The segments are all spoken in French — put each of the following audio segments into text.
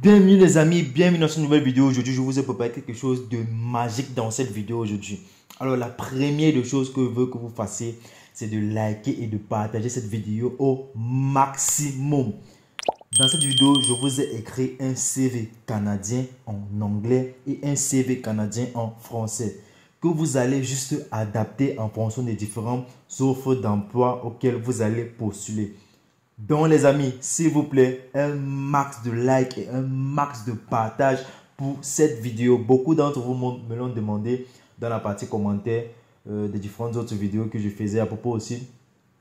Bienvenue les amis, bienvenue dans cette nouvelle vidéo. Aujourd'hui, je vous ai préparé quelque chose de magique dans cette vidéo aujourd'hui. Alors, la première des choses que je veux que vous fassiez, c'est de liker et de partager cette vidéo au maximum. Dans cette vidéo, je vous ai écrit un CV canadien en anglais et un CV canadien en français que vous allez juste adapter en fonction des différentes offres d'emploi auxquelles vous allez postuler. Donc les amis, s'il vous plaît, un max de like et un max de partage pour cette vidéo. Beaucoup d'entre vous me l'ont demandé dans la partie commentaires des différentes autres vidéos que je faisais à propos aussi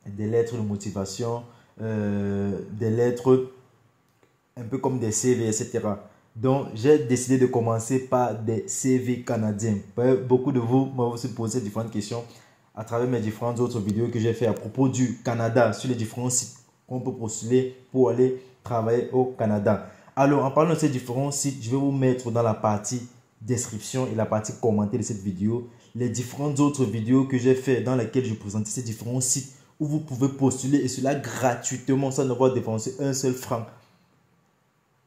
des lettres de motivation, des lettres un peu comme des CV, etc. Donc j'ai décidé de commencer par des CV canadiens. Beaucoup de vous m'ont aussi posé différentes questions à travers mes différentes autres vidéos que j'ai fait à propos du Canada sur les différents sites qu'on peut postuler pour aller travailler au Canada. Alors, en parlant de ces différents sites, je vais vous mettre dans la partie description et la partie commentaire de cette vidéo les différentes autres vidéos que j'ai fait dans lesquelles je présentais ces différents sites où vous pouvez postuler et cela gratuitement sans devoir dépenser un seul franc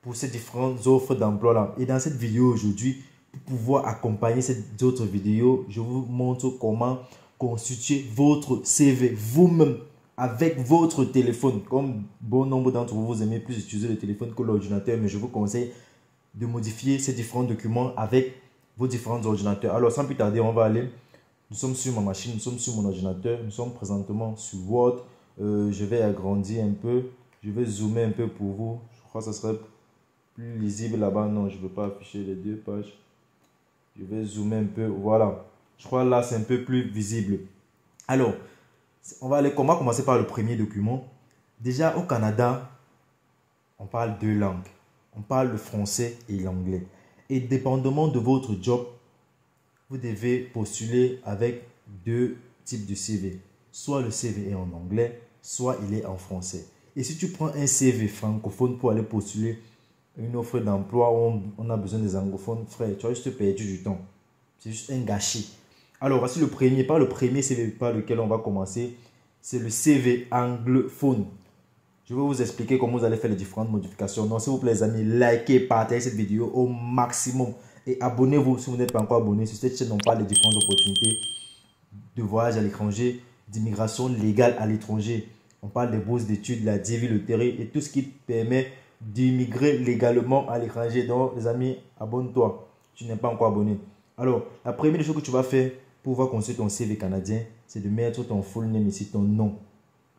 pour ces différentes offres d'emploi là. Et dans cette vidéo aujourd'hui, pour pouvoir accompagner ces autres vidéos, je vous montre comment constituer votre CV vous-même avec votre téléphone. Comme bon nombre d'entre vous, vous aimez plus utiliser le téléphone que l'ordinateur, mais je vous conseille de modifier ces différents documents avec vos différents ordinateurs. Alors sans plus tarder, on va aller. Nous sommes sur ma machine, nous sommes sur mon ordinateur, nous sommes présentement sur Word. Je vais agrandir un peu, je vais zoomer un peu pour vous. Je crois que ce serait plus lisible là-bas. Non, je ne veux pas afficher les deux pages. Je vais zoomer un peu, voilà. Je crois là c'est un peu plus visible. Alors, on va commencer par le premier document. Déjà au Canada, on parle deux langues. On parle le français et l'anglais. Et dépendamment de votre job, vous devez postuler avec deux types de CV. Soit le CV est en anglais, soit il est en français. Et si tu prends un CV francophone pour aller postuler une offre d'emploi où on a besoin des anglophones, frère, tu vas juste perdu du temps. C'est juste un gâchis. Alors, voici le premier CV par lequel on va commencer. C'est le CV anglophone. Je vais vous expliquer comment vous allez faire les différentes modifications. Donc, s'il vous plaît, les amis, likez, partagez cette vidéo au maximum. Et abonnez-vous si vous n'êtes pas encore abonné. Sur cette chaîne, on parle des différentes opportunités de voyage à l'étranger, d'immigration légale à l'étranger. On parle des bourses d'études, la DV, le terrain et tout ce qui permet d'immigrer légalement à l'étranger. Donc, les amis, abonne-toi. Tu n'es pas encore abonné. Alors, la première chose que tu vas faire pour pouvoir construire ton CV canadien, c'est de mettre ton full name ici, ton nom.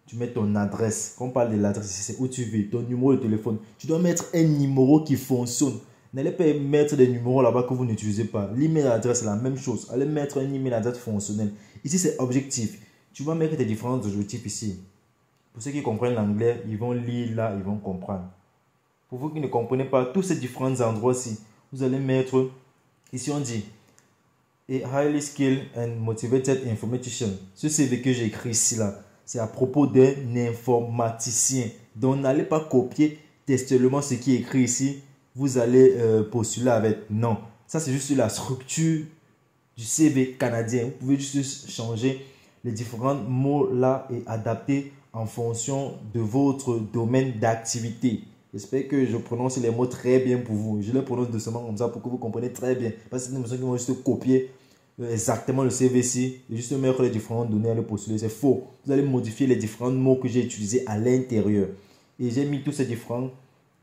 Tu mets ton adresse. Quand on parle de l'adresse, c'est où tu vis, ton numéro de téléphone. Tu dois mettre un numéro qui fonctionne. N'allez pas mettre des numéros là-bas que vous n'utilisez pas. L'email adresse, c'est la même chose. Allez mettre un email adresse fonctionnel. Ici, c'est objectif. Tu vas mettre tes différents objectifs ici. Pour ceux qui comprennent l'anglais, ils vont lire là, ils vont comprendre. Pour vous qui ne comprenez pas tous ces différents endroits-ci, vous allez mettre, ici on dit, a highly skilled and motivated informatician. Ce CV que j'ai écrit ici là, c'est à propos d'un informaticien. Donc n'allez pas copier textuellement ce qui est écrit ici. Vous allez postuler avec. Non, ça c'est juste la structure du CV canadien. Vous pouvez juste changer les différents mots là et adapter en fonction de votre domaine d'activité. J'espère que je prononce les mots très bien pour vous. Je les prononce doucement comme ça pour que vous compreniez très bien. Parce que c'est une personne qui vont juste copier exactement le CV ici et juste mettre les différentes données à le postuler. C'est faux. Vous allez modifier les différents mots que j'ai utilisés à l'intérieur. Et j'ai mis tous ces différents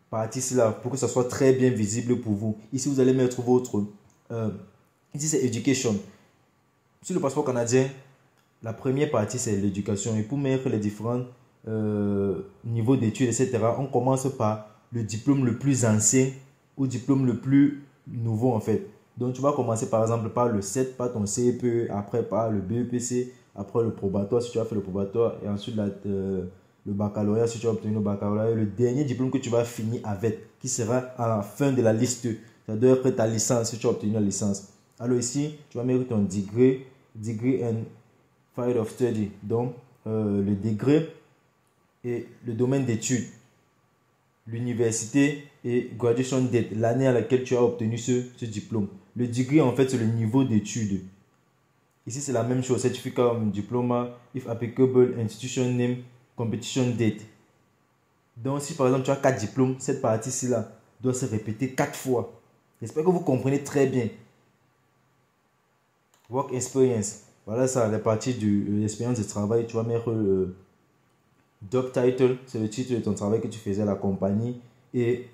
parties là pour que ça soit très bien visible pour vous. Ici, vous allez mettre votre... ici, c'est Education. Sur le passeport canadien, la première partie, c'est l'éducation. Et pour mettre les différents niveaux d'études, etc., on commence par le diplôme le plus ancien ou diplôme le plus nouveau, en fait. Donc, tu vas commencer, par exemple, par le 7, par ton CPE, après par le BEPC, après le probatoire, si tu as fait le probatoire, et ensuite le baccalauréat, si tu as obtenu le baccalauréat, et le dernier diplôme que tu vas finir avec, qui sera à la fin de la liste. Ça doit être ta licence, si tu as obtenu la licence. Alors ici, tu vas mettre ton degré and field of study. Donc, le degré et le domaine d'études, l'université et graduation date, l'année à laquelle tu as obtenu ce diplôme. Le degré, en fait, c'est le niveau d'études. Ici, c'est la même chose. Certificat, diplôme, if applicable, institution name, competition date. Donc, si par exemple, tu as 4 diplômes, cette partie-ci là doit se répéter 4 fois. J'espère que vous comprenez très bien. Work experience. Voilà ça, la partie de l'expérience de travail. Tu vas mettre le job title, c'est le titre de ton travail que tu faisais à la compagnie. Et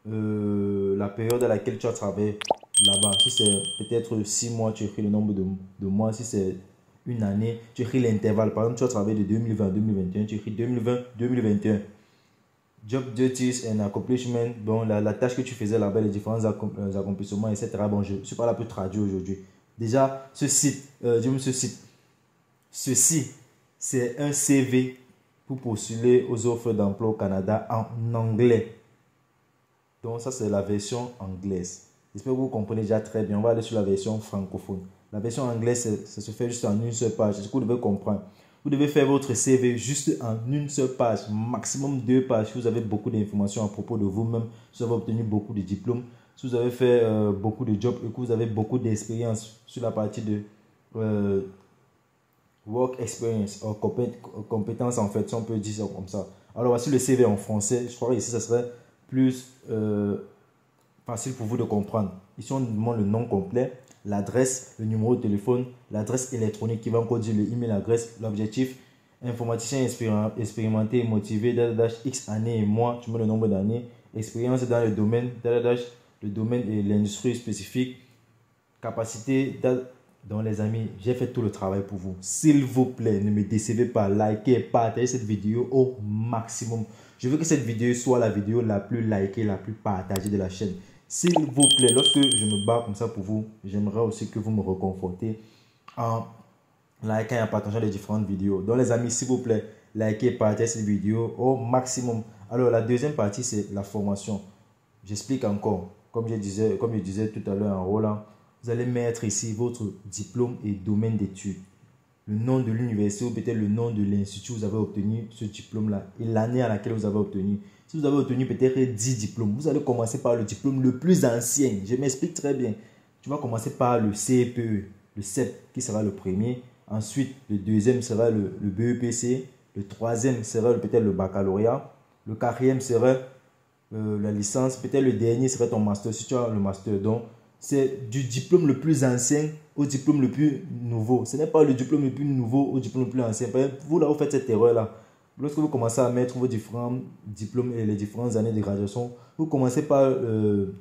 la période à laquelle tu as travaillé là-bas. Si c'est peut-être 6 mois, tu écris le nombre de mois. Si c'est une année, tu écris l'intervalle. Par exemple, tu as travaillé de 2020 à 2021, tu écris 2020-2021. Job duties and accomplishment. Bon, la tâche que tu faisais là-bas, les différents accomplissements, etc. Bon, je ne suis pas là pour traduire aujourd'hui. Déjà, ceci, c'est un CV pour postuler aux offres d'emploi au Canada en anglais. Donc, ça, c'est la version anglaise. J'espère que vous comprenez déjà très bien. On va aller sur la version francophone. La version anglaise, ça se fait juste en une seule page. C'est ce que vous devez comprendre. Vous devez faire votre CV juste en une seule page, maximum 2 pages. Si vous avez beaucoup d'informations à propos de vous-même, si vous avez obtenu beaucoup de diplômes, si vous avez fait beaucoup de jobs et que vous avez beaucoup d'expérience sur la partie de work experience, compétences en fait, si on peut dire ça comme ça. Alors voici le CV en français. Je crois que ici, ça serait plus facile pour vous de comprendre. Ici, on nous demande le nom complet, l'adresse, le numéro de téléphone, l'adresse électronique qui va encore dire le email adresse, l'objectif, informaticien expérimenté et motivé, X années et mois, tu mets le nombre d'années, expérience dans le domaine, le domaine et l'industrie spécifique, capacité, donc les amis, j'ai fait tout le travail pour vous. S'il vous plaît, ne me décevez pas, likez, partagez cette vidéo au maximum. Je veux que cette vidéo soit la vidéo la plus likée, la plus partagée de la chaîne. S'il vous plaît, lorsque je me bats comme ça pour vous, j'aimerais aussi que vous me reconfortez en likant et en partageant les différentes vidéos. Donc les amis, s'il vous plaît, likez et partagez cette vidéo au maximum. Alors la deuxième partie, c'est la formation. J'explique encore, comme je disais tout à l'heure en Roland, vous allez mettre ici votre diplôme et domaine d'études. Le nom de l'université ou peut-être le nom de l'institut où vous avez obtenu ce diplôme-là et l'année à laquelle vous avez obtenu. Si vous avez obtenu peut-être 10 diplômes, vous allez commencer par le diplôme le plus ancien. Je m'explique très bien. Tu vas commencer par le CPE, le CEP qui sera le premier. Ensuite, le deuxième sera le BEPC. Le troisième sera peut-être le baccalauréat. Le quatrième sera la licence. Peut-être le dernier serait ton master si tu as le master. Donc, c'est du diplôme le plus ancien au diplôme le plus nouveau. Ce n'est pas le diplôme le plus nouveau au diplôme le plus ancien. Vous, là, vous faites cette erreur-là. Lorsque vous commencez à mettre vos différents diplômes et les différentes années de graduation, vous commencez par le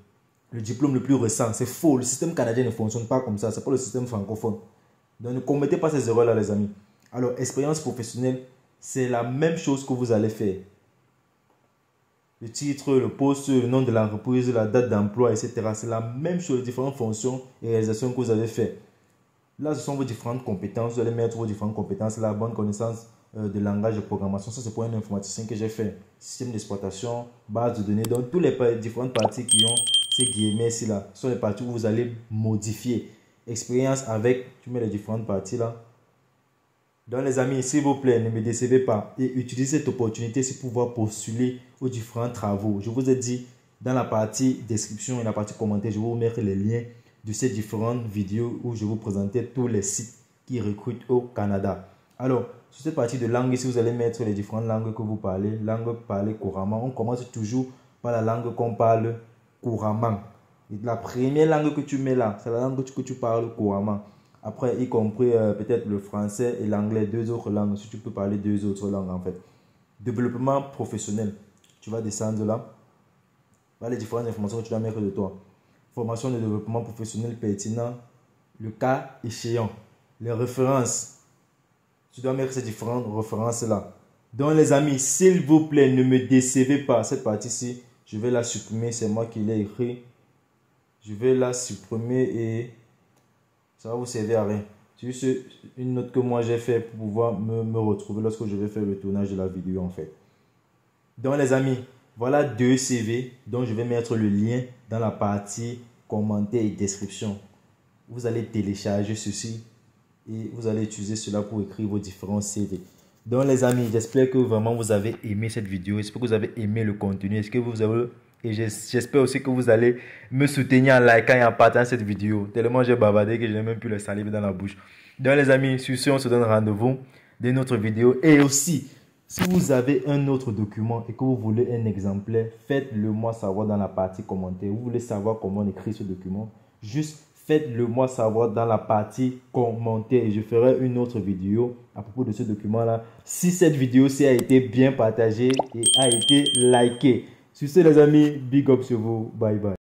diplôme le plus récent. C'est faux. Le système canadien ne fonctionne pas comme ça. Ce n'est pas le système francophone. Donc, ne commettez pas ces erreurs-là, les amis. Alors, expérience professionnelle, c'est la même chose que vous allez faire. Le titre, le poste, le nom de l'entreprise, la date d'emploi, etc. C'est la même chose, les différentes fonctions et réalisations que vous avez fait. Là, ce sont vos différentes compétences. Vous allez mettre vos différentes compétences. La bonne connaissance de langage de programmation. Ça, c'est pour un informaticien que j'ai fait. Système d'exploitation, base de données. Donc, toutes les différentes parties qui ont ces guillemets ici là sont les parties où vous allez modifier. Expérience avec, tu mets les différentes parties là. Donc les amis, s'il vous plaît, ne me décevez pas et utilisez cette opportunité pour pouvoir postuler aux différents travaux. Je vous ai dit dans la partie description et la partie commentaire, je vais vous mettre les liens de ces différentes vidéos où je vous présentais tous les sites qui recrutent au Canada. Alors, sur cette partie de langue, ici, vous allez mettre les différentes langues que vous parlez, langue parlée couramment. On commence toujours par la langue qu'on parle couramment. Et la première langue que tu mets là, c'est la langue que tu parles couramment. Après, y compris peut-être le français et l'anglais, 2 autres langues, si tu peux parler 2 autres langues en fait. Développement professionnel, tu vas descendre là. Voilà les différentes informations que tu dois mettre de toi. Formation de développement professionnel pertinent, le cas échéant, les références. Tu dois mettre ces différentes références là. Donc les amis, s'il vous plaît, ne me décevez pas. Cette partie-ci, je vais la supprimer, c'est moi qui l'ai écrit. Je vais la supprimer et ça va vous servir à rien. C'est juste une note que moi j'ai fait pour pouvoir me retrouver lorsque je vais faire le tournage de la vidéo en fait. Donc les amis, voilà 2 CV dont je vais mettre le lien dans la partie commentaires et description. Vous allez télécharger ceci et vous allez utiliser cela pour écrire vos différents CV. Donc les amis, j'espère que vraiment vous avez aimé cette vidéo. J'espère que vous avez aimé le contenu. Est-ce que vous avez... Et j'espère aussi que vous allez me soutenir en likant et en partageant cette vidéo. Tellement j'ai bavardé que je n'ai même plus la salive dans la bouche. Donc les amis, sur ce, on se donne rendez-vous dans notre vidéo. Et aussi, Si vous avez un autre document et que vous voulez un exemplaire, faites-le moi savoir dans la partie commentaire. Vous voulez savoir comment on écrit ce document? Juste faites-le moi savoir dans la partie commentaire et je ferai une autre vidéo à propos de ce document-là. Si cette vidéo-ci a été bien partagée et a été likée. Sur ce les amis, big up sur vous. Bye bye.